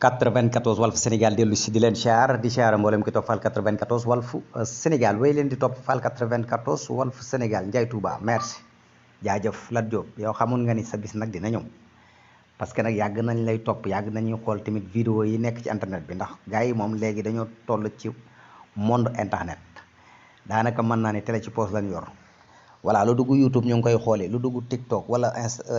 94 Walf Sénégal dellu si di leen siyaar di siyaar mboolem ki topp Fall 94 Walf Sénégal wéy leen di topp Fall 94 Walf Sénégal Ndiaye Touba merci jaajëf Lat Diop yow xamoon nga ni sa bis nag dina ñëw parce que nag yàgg nañ lay topp yàgg nañuy xool tamit vidéo yi nekk ci internet bi ndax gars yi moom léegi dañoo toll ci monde internet daanaka mën naa ne télé ci poche lañ yor voilà lu dugg YouTube ñu ngi koy xoolee lu dugg TikTok wala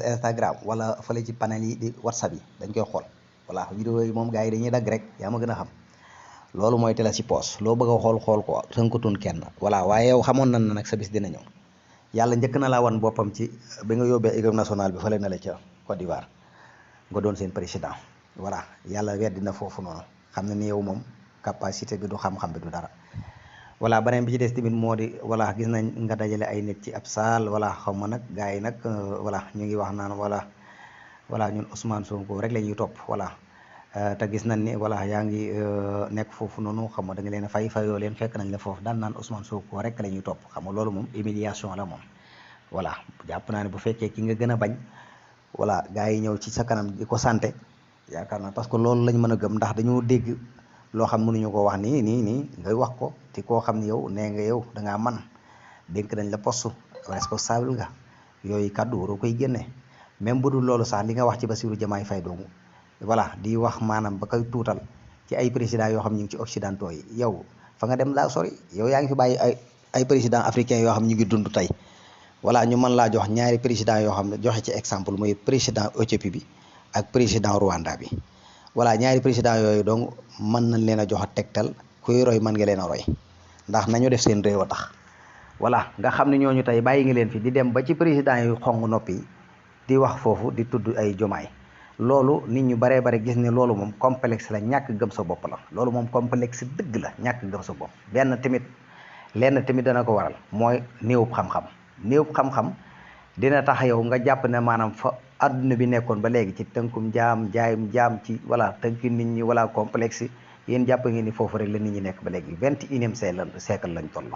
Instagram wala fële ci panel yi di WhatsApp yi dañ koy xool voilà vidéo yi moom gars yi dañuy dagg rek yaa ma gën a xam loolu mooy télé ci poche loo bëgg a xool ko tënkatun kenn voilà waaye yow xamoon nañ na nag sa bis dina ñëw yàlla njëkk na laa wan boppam ci bi nga yóbbee équipe nationale bi fële na la ca Côte d'Ivoire nga doon seen président voilà yàlla weddi na foofu noonu xam na ni yow moom capacité bi du xam-xam bi du dara voilà beneen bi ci des tamit moo di voilà gis nañ nga dajale ay nit ci ab saal voilà xaw ma nag gars yi nag voilà ñu ngi wax naan voilà ñun Ousmane Sonko rek la ñuy topp voilà te gis nañ ni voilà yaa ngi nekk foofu noonu xam nga da nga leen a fayoo leen fekk nañ la foofu daan naan Ousmane Sonko rek la ñuy topp xam nga loolu moom humiliation la moom voilà jàpp naa ne bu fekkee ki nga gën a bañ voilà gars yi ñëw ci sa kanam di ko santé yaakaar naa parce que loolu lañ mën a gëm ndax dañoo dégg loo xam mënuñu ko wax nii ngay wax ko te koo xam ne yow nee nga yow da ngaa man dénk nañ la poste responsable nga yooyu kàddu waroo koy génne même bu dul loolu sax li nga wax ci Bassirou Diomaye Faye doomu voilà di wax maanaam ba koy tuutal ci ay président yoo xam ñu ngi ci occidentaux yi yow fa nga dem laa sori yow yaa ngi fi bàyyi ay président africain yoo xam ñu ngi dund tey voilà ñu mën laa jox ñaari président yoo xam ne joxe ci exemple mooy président Éthiopie bi ak président Rwanda bi voilà ñaari président yooyu donc mën nañ leen a jox a tegtal kuy roy mën nga leen a roy ndax nañu def seen réew a tax voilà nga xam ne ñooñu tey bàyyi nga leen fi di dem ba ci président yu xong noppi yi di wax foofu di tudd ay jomaay loolu nit ñu baree bare gis ne loolu moom complexe la ñàkk gëm sa bopp la loolu moom complexe dëgg la ñàkk gëm sa bopp lenn tamit dana ko waral mooy néewub xam-xam dina tax yow nga jàpp ne maanaam fa adduna bi nekkoon ba léegi ci tënkum jaam jaam ci voilà tënki nit ñi voilà complexe yéen jàpp ngeen ni foofu rek la nit ñi nekk ba léegi 21e siècle lañ toll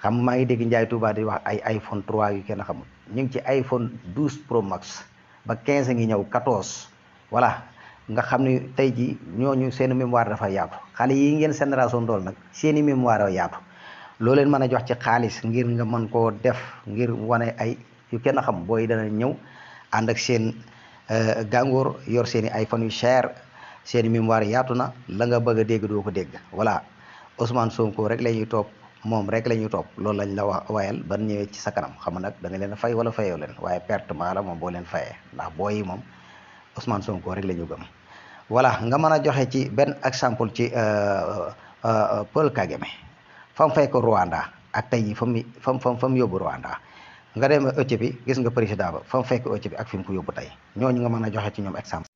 xam maa ngi dégg Ndiaye Touba di wax ay iPhone 3 yu kenn xamul ñu ngi ci iPhone 12 Pro Max ba 15 ngi ñëw 14 voilà nga xam ne tey ji ñooñu seen mémoire dafa yaatu xale yi ngeen génération dool nag seeni mémoire a yaatu loo leen mën a jox ci xaalis ngir nga mën koo def ngir wane ay yu kenn xam booy dana ñëw ànd ak seen gàngoor yor seeni iPhone yu cher seeni mémoire yaatu na la nga bëgg a dégg doo ko dégg voilà Ousmane Sonko rek la ñuy topp moom rek la ñuy topp loolu lañ la wayal ban ñëwee ci sa kanam xam nga nag da nga leen a fay wala fayoo leen waaye pertement la moom boo leen fayee ndax booy yi moom Ousmane Sonko rek la ñu gëm voilà nga mën a joxe ci benn exemple ci Paul Kagame fa mu fekk Rwanda ak tey jii fa mu yóbbu Rwanda nga dem Éthiopie gis nga président ba fa mu fekk Éthiopie ak fi mu ko yóbbu tey ñooñu nga mën a joxe ci ñoom exemple